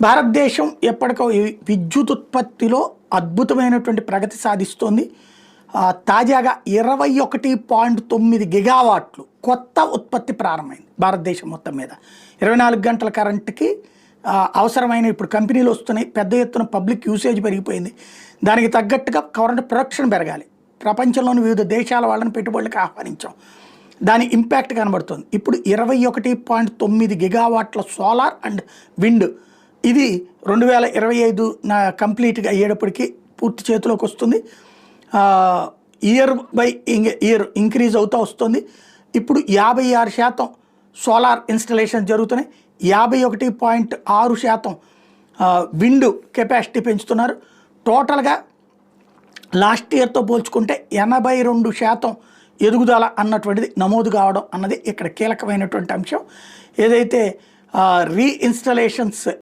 భారతదేశం ఎప్పటికో విద్యుత్ ఉత్పత్తిలో అద్భుతమైనటువంటి ప్రగతి సాధిస్తోంది. తాజాగా 21.9 గిగావాట్లు కొత్త ఉత్పత్తి ప్రారంభమైంది భారతదేశం మొత్తం మీద. 24 గంటల కరెంటుకి అవసరమైన ఇప్పుడు కంపెనీలు వస్తున్నాయి, పెద్ద ఎత్తున పబ్లిక్ యూసేజ్ పెరిగిపోయింది. దానికి తగ్గట్టుగా కరెంట్ ప్రొడక్షన్ పెరగాలి. ప్రపంచంలోని వివిధ దేశాల వాళ్ళని పెట్టుబడులకు ఆహ్వానించాం, దాని ఇంపాక్ట్ కనబడుతుంది. ఇప్పుడు 21.9 గిగావాట్ల సోలార్ అండ్ విండ్, ఇది 2025 కంప్లీట్గా అయ్యేటప్పటికి పూర్తి చేతిలోకి వస్తుంది. ఇయర్ బై ఇయర్ ఇంక్రీజ్ అవుతూ వస్తుంది. ఇప్పుడు 56% సోలార్ ఇన్స్టలేషన్ జరుగుతున్నాయి, 51.6% విండ్ కెపాసిటీ పెంచుతున్నారు. టోటల్గా లాస్ట్ ఇయర్తో పోల్చుకుంటే 82% ఎదుగుదల అన్నటువంటిది నమోదు కావడం అన్నది ఇక్కడ కీలకమైనటువంటి అంశం. ఏదైతే రీఇన్స్టలేషన్స్